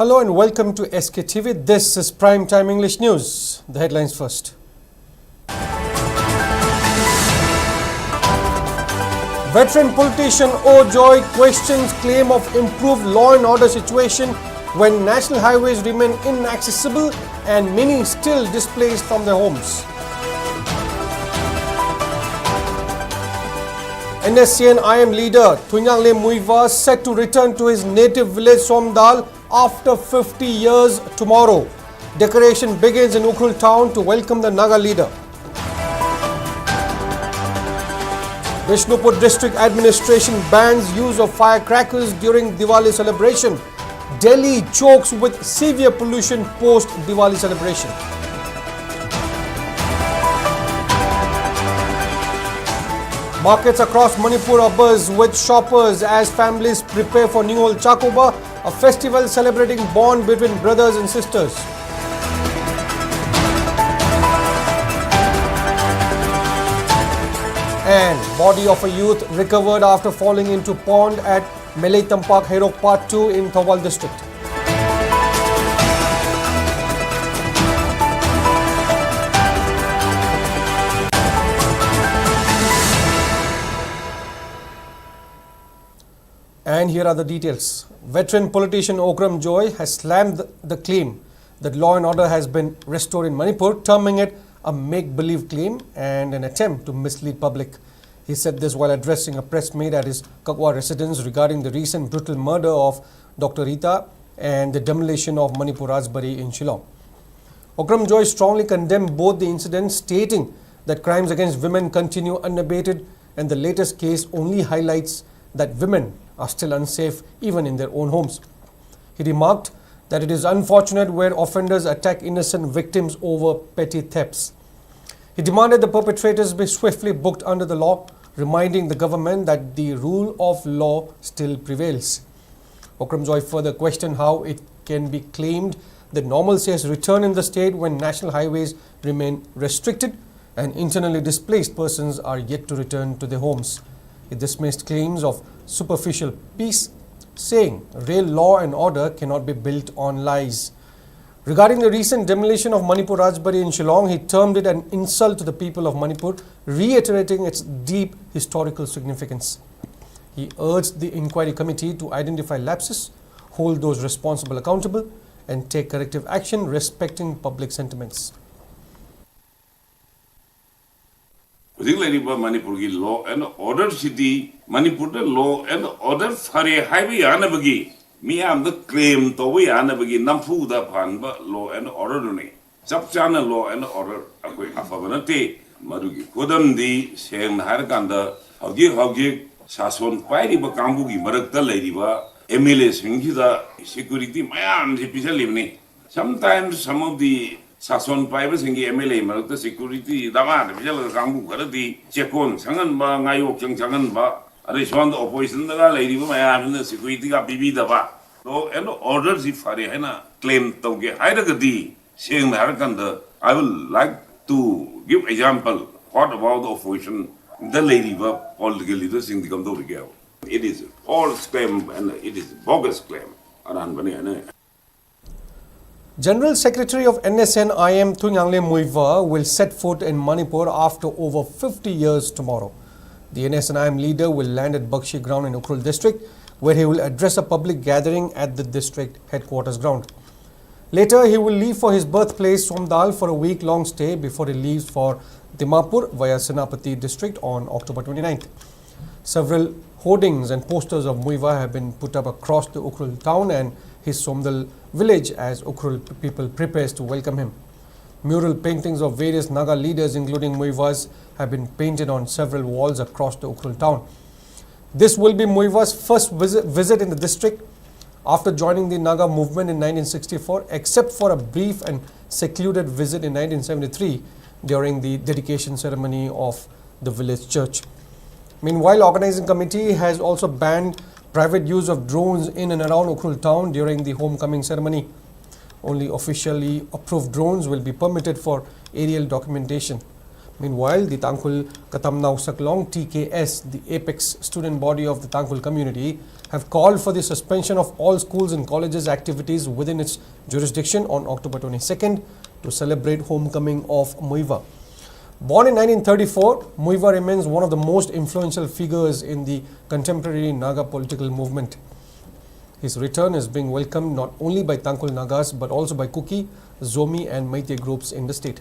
Hello and welcome to SKTV. This is Primetime English News. The headlines first. Veteran politician O. Joy questions claim of improved law and order situation when national highways remain inaccessible and many still displaced from their homes. NSCN-IM leader Thunyangle Muiva set to return to his native village Somdal after 50 years tomorrow. Decoration begins in Ukhrul town to welcome the Naga leader. Vishnupur district administration bans use of firecrackers during Diwali celebration. Delhi chokes with severe pollution post Diwali celebration. Markets across Manipur are buzz with shoppers as families prepare for New Old Chakoba, a festival celebrating bond between brothers and sisters. And body of a youth recovered after falling into pond at Melay Tampak Herok Part 2 in Thawal district. And here are the details. Veteran politician Okram Joy has slammed the claim that law and order has been restored in Manipur, terming it a make-believe claim and an attempt to mislead public. He said this while addressing a press meet at his Kakwa residence regarding the recent brutal murder of Dr. Rita and the demolition of Manipur Rajbari in Shillong. Okram Joy strongly condemned both the incidents, stating that crimes against women continue unabated and the latest case only highlights that women are still unsafe even in their own homes. He remarked that it is unfortunate where offenders attack innocent victims over petty thefts. He demanded the perpetrators be swiftly booked under the law, reminding the government that the rule of law still prevails. Okram Joy further questioned how it can be claimed that normalcy has returned in the state when national highways remain restricted and internally displaced persons are yet to return to their homes. He dismissed claims of superficial peace, saying real law and order cannot be built on lies. Regarding the recent demolition of Manipur Rajbari in Shillong, he termed it an insult to the people of Manipur, reiterating its deep historical significance. He urged the inquiry committee to identify lapses, hold those responsible accountable, and take corrective action respecting public sentiments. Manipur law and order city, Manipur law and order Fare Highway Anabagi. Me am the claim to we Anabagi Namfu the Panba law and order. Subchana law and order Afavanate, Marugi Kodam di Shem Harkanda, Haugi Sason Pai Bakambugi, Marakta Ladiva, Emile Singida, security, my arms, sometimes some of the Sason Pipers and MLA, Marata security, Dama, Vijay Kambu, Karati, Chekon, Sanganba, Nayok, Changanba, Arishwan opposition, the lady, my arm, the security, Bibi Dava. So, and orders if Farihana claim to get Hidagadi, saying the Harakanda, I will like to give example. What about the opposition, the lady, political leaders in the Kamdori? It is a false claim and it is a bogus claim. General Secretary of NSCN-IM Thunyangle Muiva will set foot in Manipur after over 50 years tomorrow. The NSCN-IM leader will land at Bakshi ground in Ukhrul district, where he will address a public gathering at the district headquarters ground. Later, he will leave for his birthplace Somdal for a week-long stay before he leaves for Dimapur via Senapati district on October 29th. Several hoardings and posters of Muiva have been put up across the Ukhrul town and his Somdal village as Ukhrul people prepares to welcome him. Mural paintings of various Naga leaders including Muivas have been painted on several walls across the Ukhrul town. This will be Muiva's first visit in the district after joining the Naga movement in 1964, except for a brief and secluded visit in 1973 during the dedication ceremony of the village church. Meanwhile, organizing committee has also banned private use of drones in and around Ukhrul town during the homecoming ceremony. Only officially approved drones will be permitted for aerial documentation. Meanwhile, the Tangkhul Katamnau Saklong TKS, the apex student body of the Tangkhul community, have called for the suspension of all schools and colleges activities within its jurisdiction on October 22nd to celebrate homecoming of Muiva. Born in 1934, Muiva remains one of the most influential figures in the contemporary Naga political movement. His return is being welcomed not only by Tangkhul Nagas but also by Kuki, Zomi and Meitei groups in the state.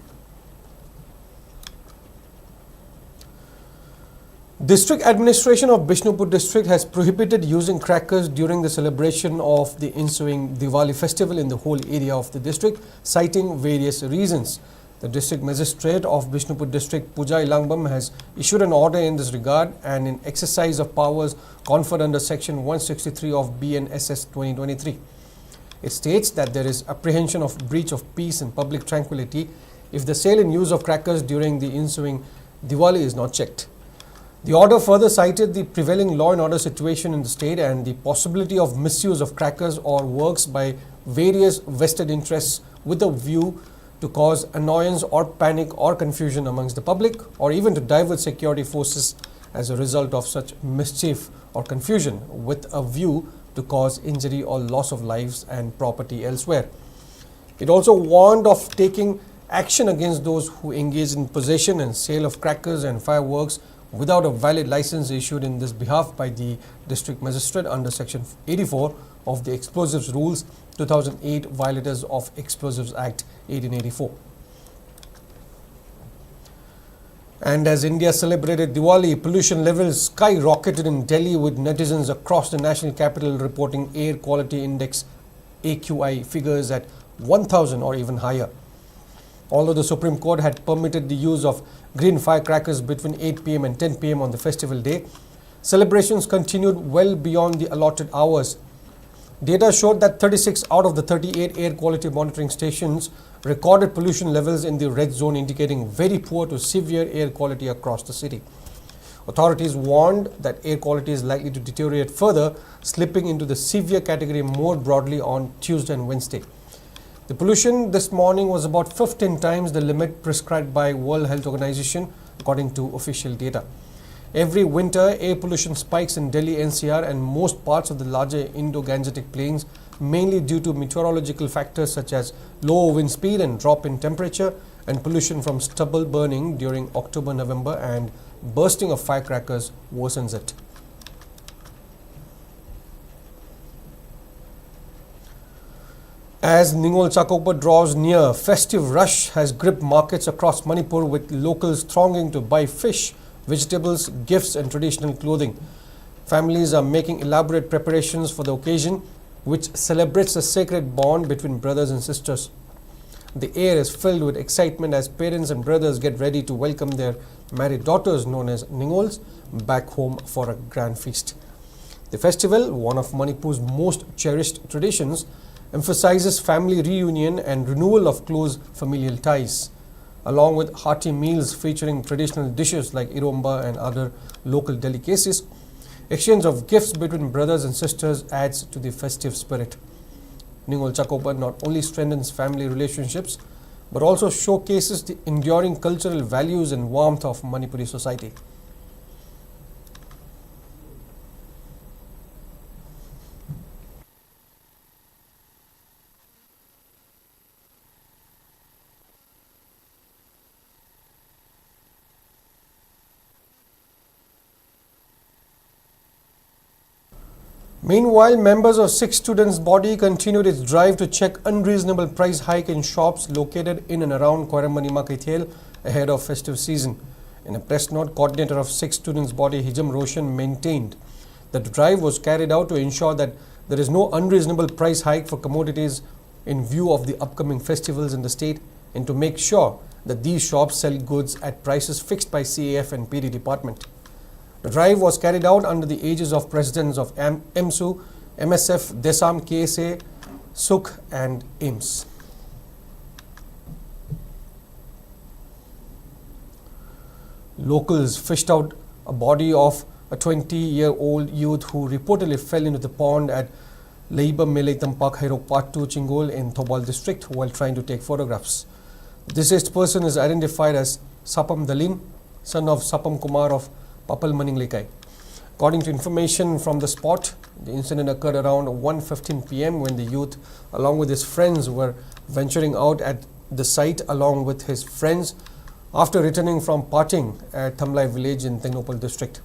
District Administration of Bishnupur district has prohibited using crackers during the celebration of the ensuing Diwali festival in the whole area of the district, citing various reasons. The District Magistrate of Bishnupur District, Pujai Langbam, has issued an order in this regard and in exercise of powers conferred under Section 163 of BNSS 2023. It states that there is apprehension of breach of peace and public tranquility if the sale and use of crackers during the ensuing Diwali is not checked. The order further cited the prevailing law and order situation in the state and the possibility of misuse of crackers or works by various vested interests with a view to cause annoyance or panic or confusion amongst the public, or even to divert security forces as a result of such mischief or confusion with a view to cause injury or loss of lives and property elsewhere. It also warned of taking action against those who engage in possession and sale of crackers and fireworks without a valid license issued in this behalf by the District Magistrate under Section 84 of the Explosives Rules 2008, Violators of Explosives Act 1884. And as India celebrated Diwali, pollution levels skyrocketed in Delhi, with netizens across the national capital reporting air quality index AQI figures at 1000 or even higher. Although the Supreme Court had permitted the use of green firecrackers between 8 p.m. and 10 p.m. on the festival day, celebrations continued well beyond the allotted hours. Data showed that 36 out of the 38 air quality monitoring stations recorded pollution levels in the red zone, indicating very poor to severe air quality across the city. Authorities warned that air quality is likely to deteriorate further, slipping into the severe category more broadly on Tuesday and Wednesday. The pollution this morning was about 15 times the limit prescribed by World Health Organization, according to official data. Every winter, air pollution spikes in Delhi NCR and most parts of the larger Indo-Gangetic plains, mainly due to meteorological factors such as low wind speed and drop in temperature, and pollution from stubble burning during October-November and bursting of firecrackers worsens it. As Ningol Chakopa draws near, festive rush has gripped markets across Manipur, with locals thronging to buy fish, vegetables, gifts and traditional clothing. Families are making elaborate preparations for the occasion, which celebrates the sacred bond between brothers and sisters. The air is filled with excitement as parents and brothers get ready to welcome their married daughters, known as Ningols, back home for a grand feast. The festival, one of Manipur's most cherished traditions, emphasizes family reunion and renewal of close familial ties, along with hearty meals featuring traditional dishes like iromba and other local delicacies. Exchange of gifts between brothers and sisters adds to the festive spirit. Ningol Chakopa not only strengthens family relationships but also showcases the enduring cultural values and warmth of Manipuri society. Meanwhile, members of Sikh Students' Body continued its drive to check unreasonable price hike in shops located in and around Koiramanima Kaithel ahead of festive season. In a press note, coordinator of Sikh Students' Body, Hijam Roshan, maintained that the drive was carried out to ensure that there is no unreasonable price hike for commodities in view of the upcoming festivals in the state, and to make sure that these shops sell goods at prices fixed by CAF and PD department. The drive was carried out under the aegis of presidents of MSU, MSF, Desam, KSA, Sukh and AIMS. Locals fished out a body of a 20-year-old youth who reportedly fell into the pond at Leiba Mele Tampak Hairok Part 2 Chingol in Thobal district while trying to take photographs. The deceased person is identified as Sapam Dalin, son of Sapam Kumar of Papal Maninglekai. According to information from the spot, the incident occurred around 1:15 p.m. when the youth, along with his friends, were venturing out at the site along with his friends after returning from partying at Thamlai village in Tengnopal district.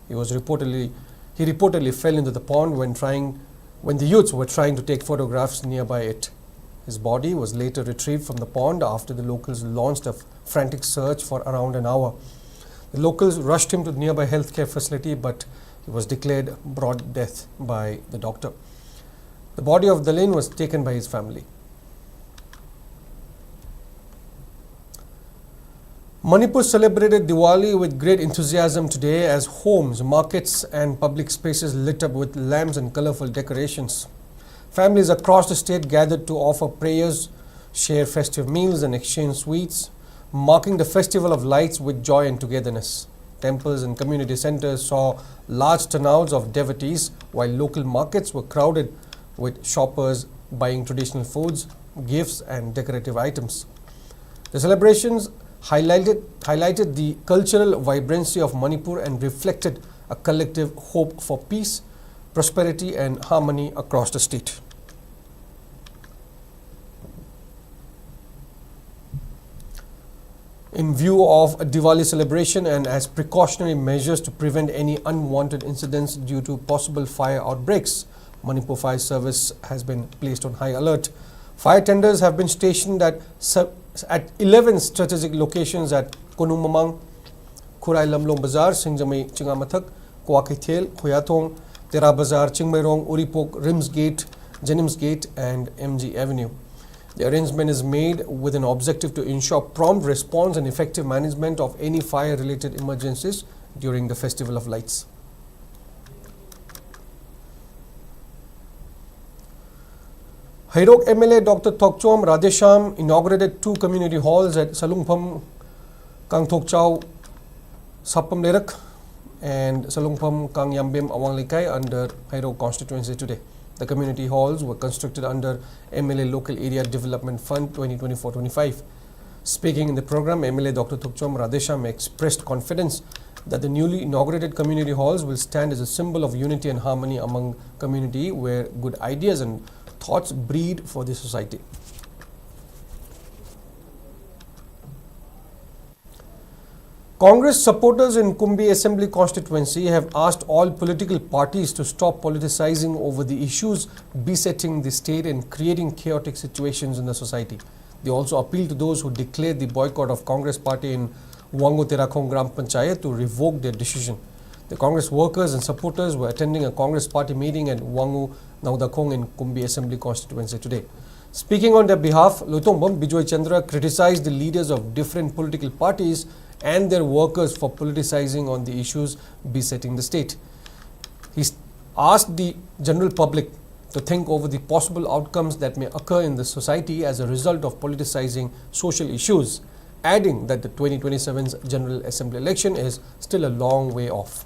He reportedly fell into the pond when the youths were trying to take photographs nearby it. His body was later retrieved from the pond after the locals launched a frantic search for around an hour. The locals rushed him to the nearby healthcare facility, but he was declared broad death by the doctor. The body of Dalin was taken by his family. Manipur celebrated Diwali with great enthusiasm today as homes, markets and public spaces lit up with lamps and colorful decorations. Families across the state gathered to offer prayers, share festive meals and exchange sweets, marking the festival of lights with joy and togetherness. Temples and community centers saw large turnouts of devotees, while local markets were crowded with shoppers buying traditional foods, gifts and decorative items. The celebrations highlighted the cultural vibrancy of Manipur and reflected a collective hope for peace, prosperity and harmony across the state. In view of a Diwali celebration and as precautionary measures to prevent any unwanted incidents due to possible fire outbreaks, Manipur Fire Service has been placed on high alert. Fire tenders have been stationed at 11 strategic locations at Konumamang, Khurai Lamlong Bazar, Singjamai Chingamathak, Kwakithel, Khoyathong, Tera Bazar, Chingmairong, Uripok, Rims Gate, Jenims Gate and MG Avenue. The arrangement is made with an objective to ensure prompt response and effective management of any fire-related emergencies during the Festival of Lights. Hairok MLA Dr. Thokchom Radhesham inaugurated 2 community halls at Salungpham, Kangthokchau, Sapam Lerak and Salungpham Kang Yambem Awanglekai under Hairok constituency today. The community halls were constructed under MLA Local Area Development Fund 2024-25. Speaking in the program, MLA Dr. Thokchom Radhesham expressed confidence that the newly inaugurated community halls will stand as a symbol of unity and harmony among community where good ideas and thoughts breed for the society. Congress supporters in Kumbi Assembly constituency have asked all political parties to stop politicizing over the issues besetting the state and creating chaotic situations in the society. They also appeal to those who declared the boycott of Congress party in Wango Terakhong Gram Panchayat to revoke their decision. The Congress workers and supporters were attending a Congress party meeting at Wango Naudakong in Kumbi Assembly constituency today. Speaking on their behalf, Loitombam Bijoy Chandra criticized the leaders of different political parties and their workers for politicizing on the issues besetting the state. He asked the general public to think over the possible outcomes that may occur in the society as a result of politicizing social issues, adding that the 2027's General Assembly election is still a long way off.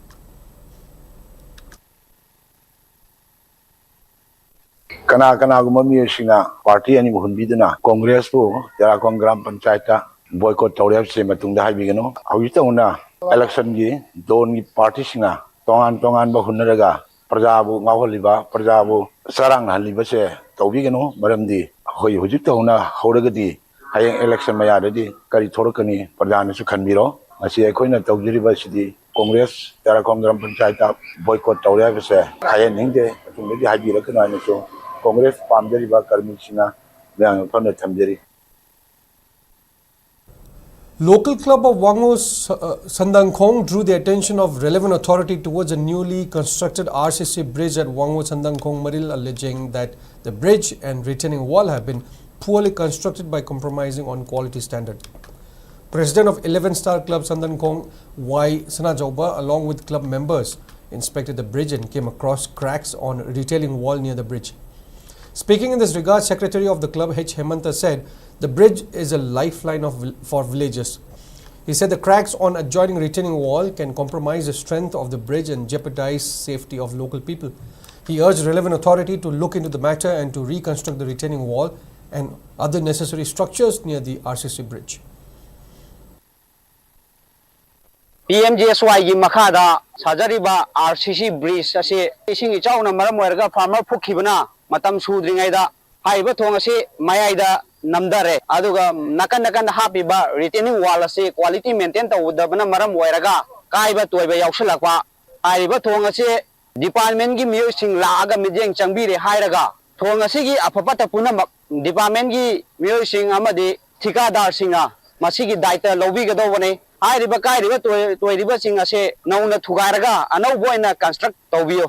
Kana gumami sina party ani hunbiduna Congress po Terakhong Gram Panchayat boycott tawreb se matungda haibigano hawita una election gi don gi party singa tongan ba hunraga prajabu ngawholiba prajabu sarang haliba se tawbigano maramdi hoi hujita una hawragadi hayeng election mayadadi kari thorokani prajana su khanbiro asi ekhoina tawjiriba sidi Congress Terakhong Gram Panchayat boycott tawreb se hayeng ningde tungdi haibirakana ne so Congress pamjariba karmi singa yang phone thamjari. Local club of Wango Sandangkhong drew the attention of relevant authority towards a newly constructed RCC bridge at Wango Sandangkhong Maril, alleging that the bridge and retaining wall have been poorly constructed by compromising on quality standard. President of 11-star club Sandangkhong Y Sanajauba along with club members inspected the bridge and came across cracks on retaining wall near the bridge. Speaking in this regard, Secretary of the club H. Hemanta said the bridge is a lifeline for villages. He said the cracks on adjoining retaining wall can compromise the strength of the bridge and jeopardize safety of local people. He urged relevant authority to look into the matter and to reconstruct the retaining wall and other necessary structures near the RCC bridge. PMGSY gi makhada sajariba RCC bridge ase ising ichauna maram oirga farmer phukibana matam sudringai da haiba thong ase mayai da namdare aduga nakan hapiba retaining wall ase quality maintain tawdabana maram oiraga kaiba toiba yausalakwa haiba thong ase department gi miyo sing laaga mijeng changbire hairaga thong ase gi apapata punamak department gi miyo sing amadi thikadar singa masigi daita lobi ga dawone hairiba kairiba toiriba sing ase nauna thugaraga anau boina construct tawbiyo.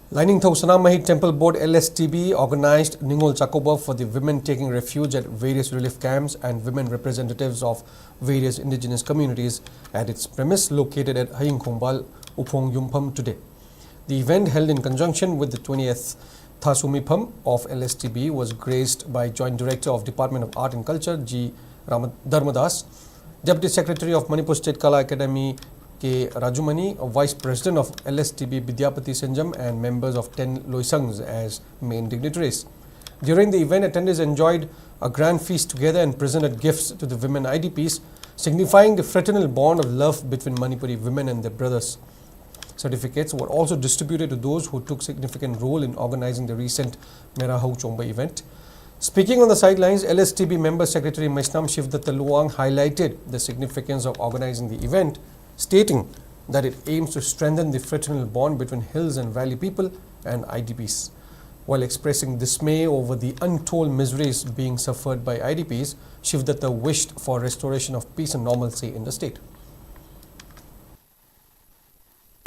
Lining Thausanamahi Temple Board LSTB organized Ningol Chakoba for the women taking refuge at various relief camps and women representatives of various indigenous communities at its premise located at Haying Khombal, Upong Yumpham today. The event, held in conjunction with the 20th Thasumipam of LSTB, was graced by Joint Director of Department of Art and Culture G. Dharmadas, Deputy Secretary of Manipur State Kala Academy K. Rajumani, Vice President of LSTB Vidyapati Sanjam, and members of 10 Loisangs as main dignitaries. During the event, attendees enjoyed a grand feast together and presented gifts to the women IDPs, signifying the fraternal bond of love between Manipuri women and their brothers. Certificates were also distributed to those who took significant role in organizing the recent Mera Hau Chomba event. Speaking on the sidelines, LSTB Member Secretary Maisnam Shivdatta Luang highlighted the significance of organizing the event, stating that it aims to strengthen the fraternal bond between hills and valley people and IDPs. While expressing dismay over the untold miseries being suffered by IDPs, Shivdatta wished for restoration of peace and normalcy in the state.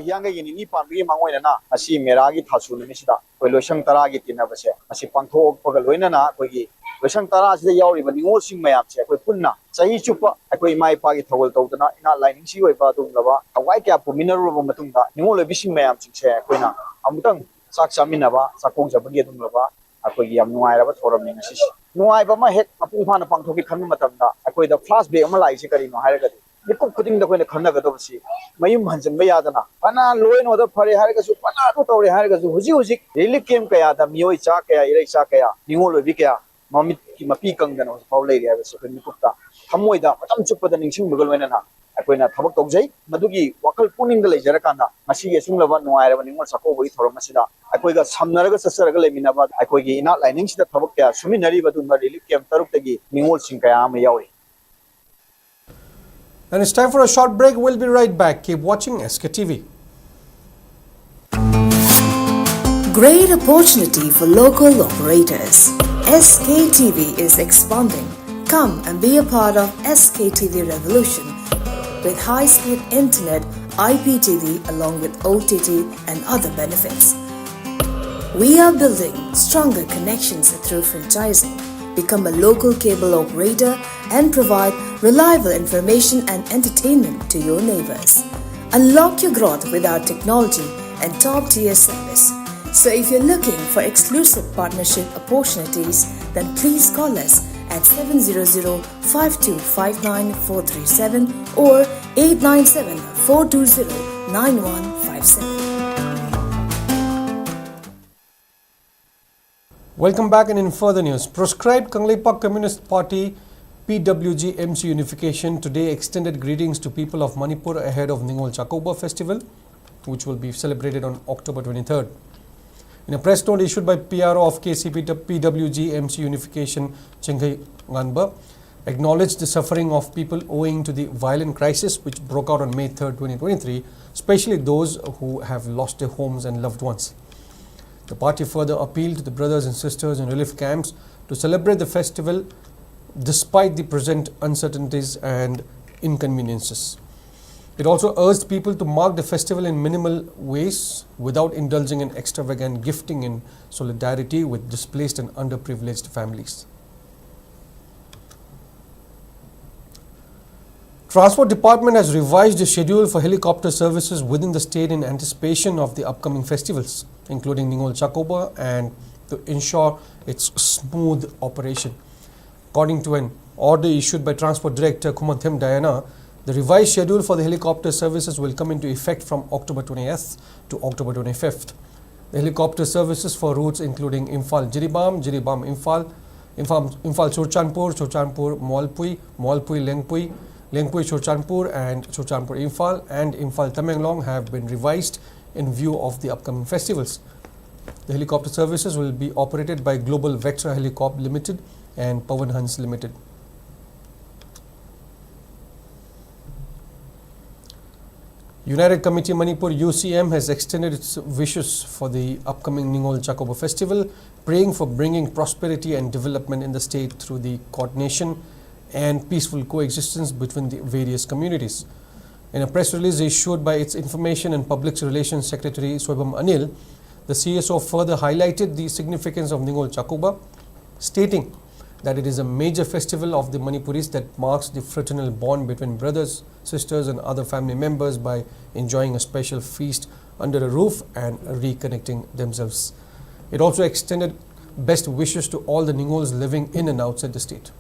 Yang ini ni panggil mangoi na asi meragi thasu ni sida koi loisang tara gi tina base asi pangtho pagal loina na koi gi loisang tara sida yauri ba ningol sing mayam che koi punna sahi chupa koi mai pa gi thawal tawdana ina lining si oi pa tum laba awai kya pu mineral ba matung da ningol bi sing mayam ching che koi na amutang sak samina ba sakong sa bagi tum laba koi gi am nuai ra ba thoram ni si nuai ba ma het apung phana pangtho gi khan matam da koi da flash break ama lai si kari no haira ga Nikung kuting da koi na khana ga do si mayum hanjan ba ya dana pana loin oda phare har ga su pana to tawre har ga su huji relief camp kaya da mioi cha kaya irei cha kaya ningol bi kaya mamit ki mapi kang dana pau lei ga su kan nikupta thamoi da matam chupa da ningsing bugal wena na akoi na thabak tawjai madugi wakal puning da leijara kana masi ye sung laba nuai ra ningol sako boi thorom masida akoi ga samnara ga sasara ga lemina ba akoi gi ina lining sida thabak kaya suminari ba dun relief camp taruk tagi ningol sing kaya ma yawi. And it's time for a short break. We'll be right back. Keep watching SKTV. Great opportunity for local operators. SKTV is expanding. Come and be a part of SKTV revolution with high-speed internet, IPTV along with OTT and other benefits. We are building stronger connections through franchising. Become a local cable operator and provide reliable information and entertainment to your neighbors. Unlock your growth with our technology and top-tier service. So if you're looking for exclusive partnership opportunities, then please call us at 700-5259-437 or 897-420-9157. Welcome back, and in further news, proscribed Kangleipak Communist Party PWG MC unification today extended greetings to people of Manipur ahead of Ningol Chakoba festival, which will be celebrated on October 23rd. In a press note issued by PRO of KCP PWG MC unification, Chenghai Nganba, acknowledged the suffering of people owing to the violent crisis which broke out on May 3rd, 2023, especially those who have lost their homes and loved ones. The party further appealed to the brothers and sisters in relief camps to celebrate the festival despite the present uncertainties and inconveniences. It also urged people to mark the festival in minimal ways without indulging in extravagant gifting in solidarity with displaced and underprivileged families. Transport Department has revised the schedule for helicopter services within the state in anticipation of the upcoming festivals, including Ningol Chakoba, and to ensure its smooth operation. According to an order issued by Transport Director Kumantham Diana, the revised schedule for the helicopter services will come into effect from October 20th to October 25th. The helicopter services for routes including Imphal Jiribam, Jiribam Imphal, Imphal Churchanpur, Churchanpur Moalpui, Moalpui Lengpui, Lengpui Churchanpur and Churchanpur Imphal and Imphal Tamenglong have been revised in view of the upcoming festivals. The helicopter services will be operated by Global Vectra Helicop Limited and Pawan Hans Limited. United Committee Manipur UCM has extended its wishes for the upcoming Ningol Chakoba festival, praying for bringing prosperity and development in the state through the coordination and peaceful coexistence between the various communities. In a press release issued by its Information and Public Relations Secretary Soibam Anil, the CSO further highlighted the significance of Ningol Chakoba, stating that it is a major festival of the Manipuris that marks the fraternal bond between brothers, sisters and other family members by enjoying a special feast under a roof and reconnecting themselves. It also extended best wishes to all the Ningols living in and outside the state.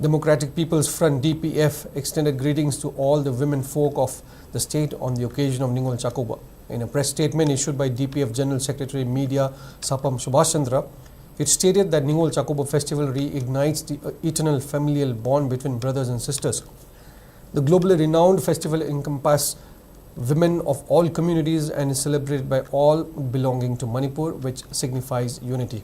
Democratic People's Front DPF extended greetings to all the women folk of the state on the occasion of Ningol Chakoba. In a press statement issued by DPF General Secretary Media Sapam Subhash Chandra, it stated that Ningol Chakoba festival reignites the eternal familial bond between brothers and sisters. The globally renowned festival encompasses women of all communities and is celebrated by all belonging to Manipur, which signifies unity.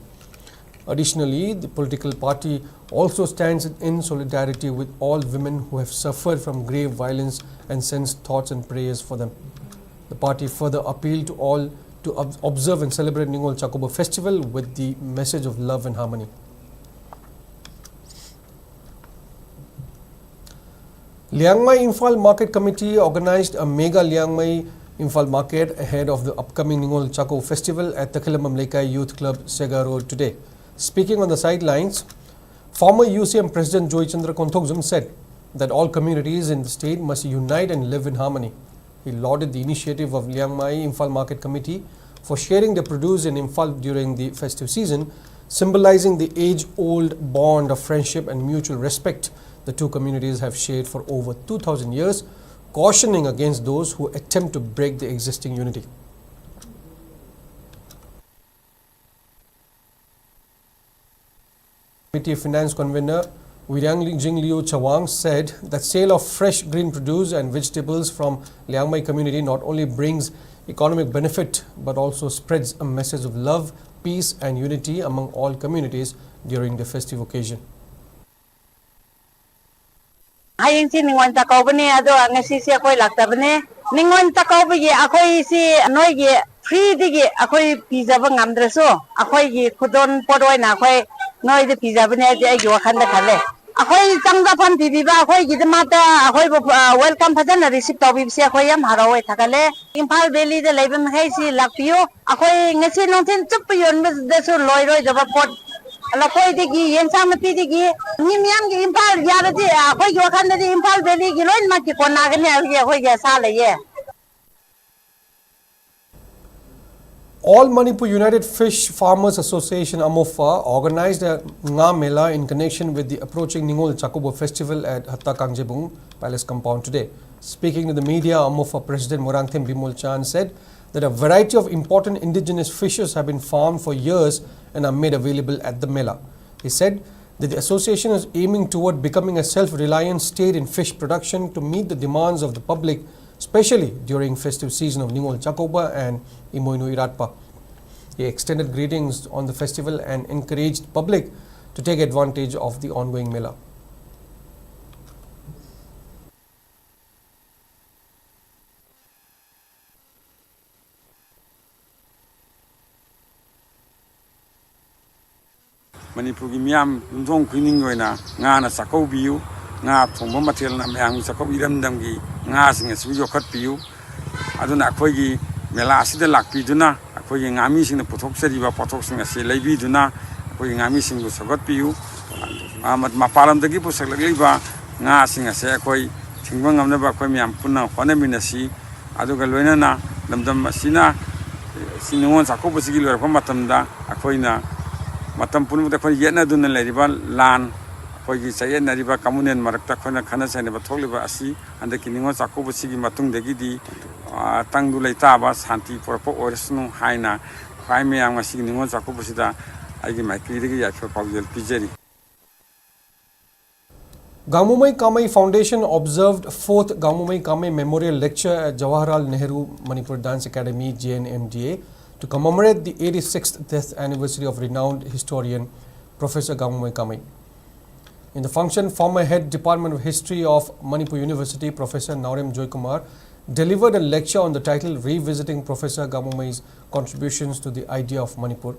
Additionally, the political party also stands in solidarity with all women who have suffered from grave violence and sends thoughts and prayers for them. The party further appealed to all to observe and celebrate Ningol Chakoba festival with the message of love and harmony. Liangmai Imphal Market Committee organized a mega Liangmai Imphal market ahead of the upcoming Ningol Chakoba festival at Takhilamam Lekai Youth Club, Sega Road today. Speaking on the sidelines, former UCM President Joy Chandra Konthokjum said that all communities in the state must unite and live in harmony. He lauded the initiative of Liangmai Imphal Market Committee for sharing the produce in Imphal during the festive season, symbolizing the age-old bond of friendship and mutual respect the two communities have shared for over 2,000 years, cautioning against those who attempt to break the existing unity. Committee Finance Convener Wirang Jingliu Chawang said that sale of fresh green produce and vegetables from Liangmai community not only brings economic benefit but also spreads a message of love, peace and unity among all communities during the festive occasion. Hayang si Ningon Takaw ne ado ang sisi ako'y laktabane. Ningon Takaw bagi ako'y si anoy gi free digi ako'y pizza bang amdreso. Ako'y gi kudon podoy na ako'y noy de pizza bane ay giwakan da kale. Ako'y tangda pan pibiba ako'y gidamata ako'y welcome padan na receipt taw bibsi ako'y yam haraway takale. Imphal Valley de labem hay si lakpiyo. Ako'y ngasi nontin chupayon mas deso loy jaba pot. Ako'y digi yen sama pidigi nimyam gi Imphal yarati ako'y giwakan da Imphal Valley gi loy maki konagani ako'y ga sala ye. All Manipur United Fish Farmers Association Amofa organized a Nga Mela in connection with the approaching Ningol Chakoba festival at Hatta Kangjebung Palace compound today. Speaking to the media, Amofa President Morangthem Bimol Chan said that a variety of important indigenous fishes have been farmed for years and are made available at the Mela. He said that the association is aiming toward becoming a self-reliant state in fish production to meet the demands of the public, especially during festive season of Ningol Chakoba and Imoinu Iratpa. He extended greetings on the festival and encouraged public to take advantage of the ongoing Mela. Manipur gi miam dong khuining goina nga na sakau biu nga thomba mathel na myang sakau iram dam gi nga sing su yokhat piu aduna akhoi gi mela asida lakpi duna akhoi gi ngami sing na puthok seri ba puthok sing ase leibi duna akhoi ngami sing gu sagat piu amat mapalam dagi pusak laglei ba nga sing ase akhoi thingba ngamna ba akhoi miam punna hone minasi aduga loina na lamdam asina sinungon sakau basigi lor pa matamda akhoi na matam pun muda khoi yena dun na leriba lan khoi gi chayen na riba kamunen marakta khona khana chane ba thokliba asi ande kiningo chakko basi gi matung degi di tangdu leita ba santi porpo oresnu haina khai me ang asi kiningo chakko basi da ai gi maikri gi ya khoi paujel pijeri. Gamumai Kamai Foundation observed 4th Gamumai Kamai Memorial Lecture at Jawaharlal Nehru Manipur Dance Academy JNMDA to commemorate the 86th death anniversary of renowned historian Professor Gamumai Kamai. In the function, former head Department of History of Manipur University Professor Naurem Joykumar delivered a lecture on the title Revisiting Professor Gamumai's Contributions to the Idea of Manipur.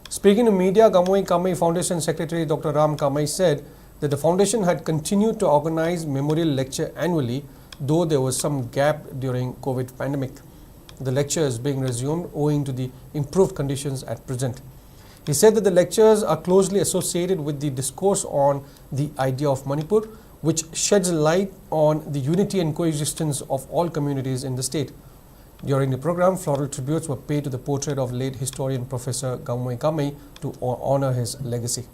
Speaking to media, Gamumai Kamai Foundation Secretary Dr. Ram Kamai said that the foundation had continued to organize memorial lecture annually, though there was some gap during COVID pandemic. The lecture is being resumed owing to the improved conditions at present. He said that the lectures are closely associated with the discourse on the idea of Manipur, which sheds light on the unity and coexistence of all communities in the state. During the program, floral tributes were paid to the portrait of late historian Professor Gamumai Kamai to honor his legacy.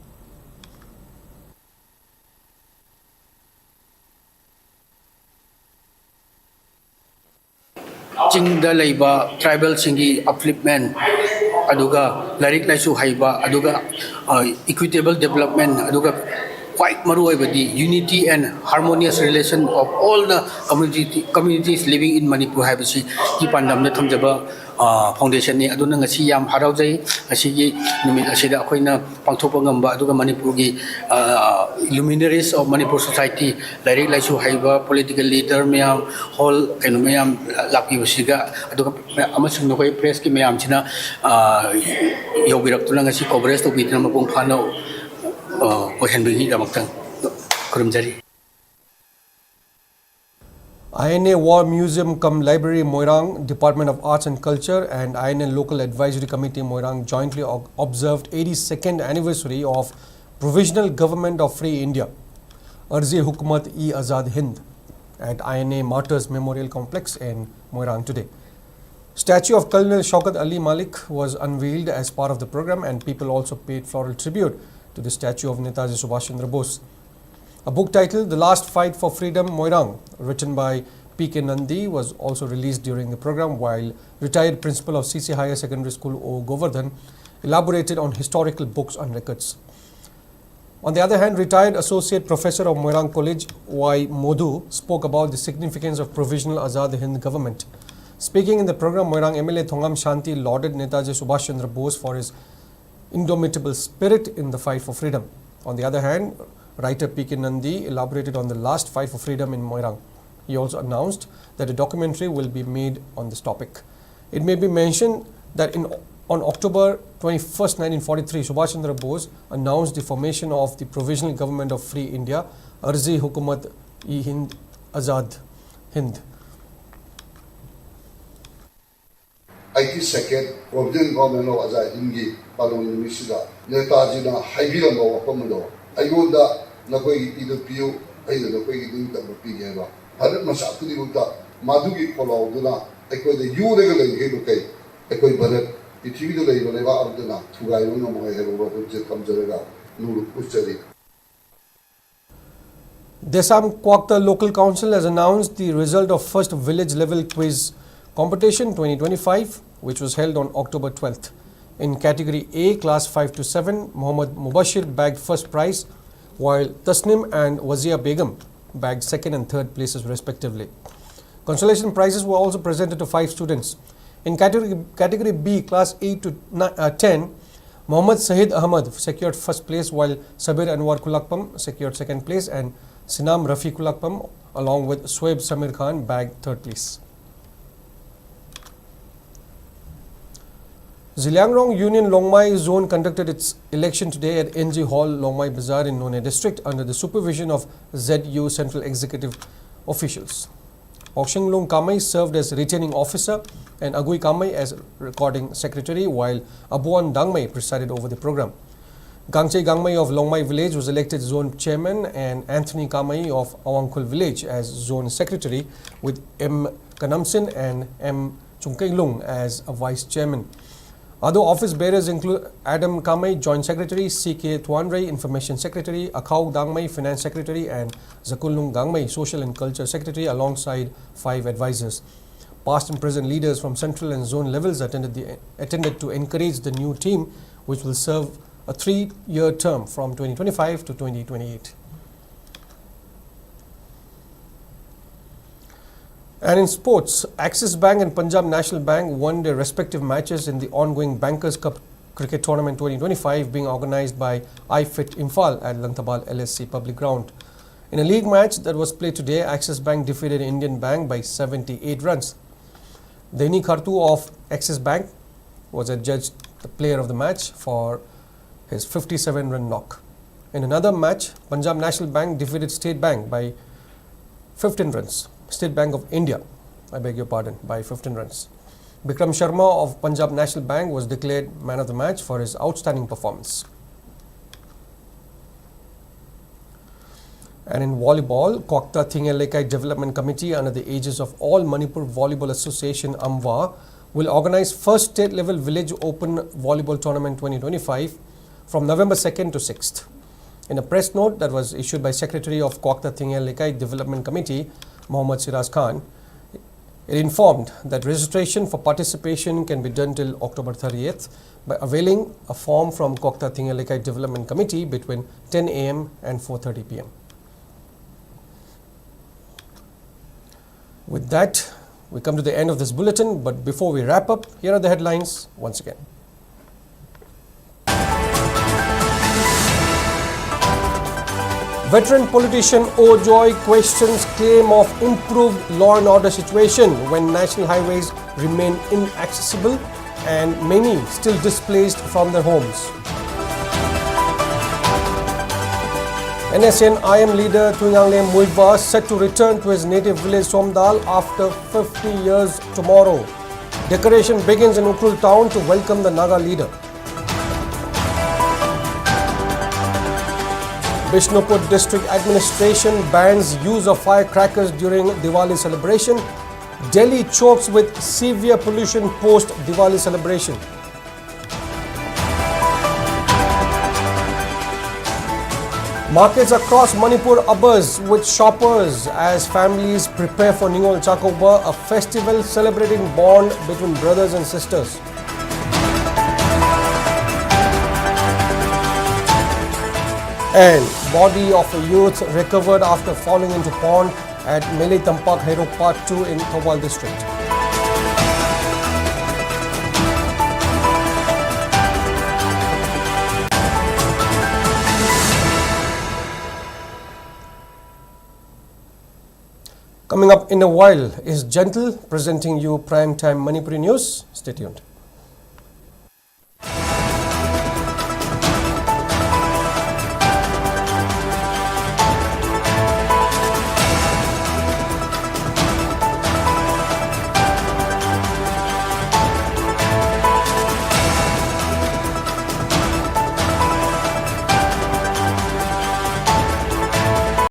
Chingda leiba tribal singi upliftment aduga larik laisu haiba aduga equitable development aduga quite maru oibadi unity and harmonious relation of all the communities living in Manipur haibasi ki pandamna thamjaba foundation ni aduna ngasi yam haraujai asigi numit asida akoina pangthopa ngamba aduga Manipur gi luminaries of Manipur society larik laisu haiba political leader mayam whole kaino mayam lakpi basiga aduga amasung nokoi press ki mayam china yobirak tuna ngasi coverage to bitna mapung phano INA War Museum cum Library Moirang, Department of Arts and Culture and INA Local Advisory Committee Moirang jointly observed 82nd anniversary of Provisional Government of Free India, Arzi Hukumat-e-Azad Hind, at INA Martyrs Memorial Complex in Moirang today. Statue of Colonel Shaukat Ali Malik was unveiled as part of the program, and people also paid floral tribute to the statue of Netaji Subhash Chandra Bose. A book titled The Last Fight for Freedom Moirang, written by P.K. Nandi, was also released during the program, while retired principal of CC Higher Secondary School O. Govardhan elaborated on historical books and records. On the other hand, retired associate professor of Moirang College Y. Modhu spoke about the significance of Provisional Azad Hind government. Speaking in the program, Moirang MLA Thongam Shanti lauded Netaji Subhash Chandra Bose for his indomitable spirit in the fight for freedom. On the other hand, writer P.K. Nandi elaborated on the last fight for freedom in Moirang. He also announced that a documentary will be made on this topic. It may be mentioned that on October 21st, 1943, Subhash Chandra Bose announced the formation of the Provisional Government of Free India, Arzi Hukumat-e-Hind Azad Hind. 82nd Provisional Government of Azad Hindi Palong Misida Netaji na Haibiram of Pomado. I go that Nakoi either Pio, either the way you do that Pigeva. Hadat Masakudi Buddha, Madugi Polo Duna, Echo the U regulate Hebuke, Echo Barat, the TV label Leva Abduna, Tugaino Mohevo, Kamjaraga, Nuru Ustari. Desam Kwakta Local Council has announced the result of first village level quiz competition 2025, which was held on October 12th. In category A, class 5 to 7, Muhammad Mubashir bagged first prize, while Tasnim and Wazia Begum bagged second and third places respectively. Consolation prizes were also presented to 5 students. In category B, class 8 to 10, Muhammad Sahid Ahmad secured first place, while Sabir Anwar Kulakpam secured second place, and Sinam Rafi Kulakpam along with Swaib Samir Khan bagged third place. Ziliangrong Union Longmai Zone conducted its election today at NG Hall, Longmai Bazaar in None District under the supervision of ZU Central Executive officials. Okshinglung Kamai served as returning officer and Agui Kamai as recording secretary, while Abuan Dangmai presided over the program. Gangche Gangmai of Longmai Village was elected zone chairman, and Anthony Kamai of Awangkul Village as zone secretary, with M. Kanamsin and M. Chungkailung as a vice chairman. Other office bearers include Adam Kamai, Joint Secretary, C.K. Tuanray, Information Secretary, Akau Dangmai, Finance Secretary, and Zakulung Gangmai, Social and Culture Secretary, alongside 5 advisors. Past and present leaders from central and zone levels attended to encourage the new team, which will serve a 3-year term from 2025 to 2028. And in sports, Axis Bank and Punjab National Bank won their respective matches in the ongoing Bankers Cup Cricket Tournament 2025 being organised by iFit Imphal at Lantabal LSC Public Ground. In a league match that was played today, Axis Bank defeated Indian Bank by 78 runs. Deni Khartu of Axis Bank was adjudged the player of the match for his 57-run knock. In another match, Punjab National Bank defeated State Bank by 15 runs. State Bank of India, I beg your pardon, by 15 runs. Bikram Sharma of Punjab National Bank was declared man of the match for his outstanding performance. And in volleyball, Kwakta Thingyalekai Development Committee under the aegis of All Manipur Volleyball Association AMVA will organize first state-level Village Open Volleyball Tournament 2025 from November 2nd to 6th. In a press note that was issued by Secretary of Kwakta Thingyalekai Development Committee, Mohammad Siraz Khan, it informed that registration for participation can be done till October 30th by availing a form from Kwakta Thingyalekai Development Committee between 10 a.m. and 4:30 p.m. With that, we come to the end of this bulletin, but before we wrap up, here are the headlines once again. Veteran politician O. Joy questions claim of improved law and order situation when national highways remain inaccessible and many still displaced from their homes. NSN IM leader Tungangle Muiva set to return to his native village Somdal after 50 years tomorrow. Decoration begins in Ukrul town to welcome the Naga leader. Bishnupur District Administration bans use of firecrackers during Diwali celebration. Delhi chokes with severe pollution post Diwali celebration. Markets across Manipur abuzz with shoppers as families prepare for Ningol Chakoba, a festival celebrating bond between brothers and sisters. And body of a youth recovered after falling into pond at Mele Tampak Hero Part 2 in Thobal district. Coming up in a while is Gentle presenting you Primetime Manipuri News. Stay tuned.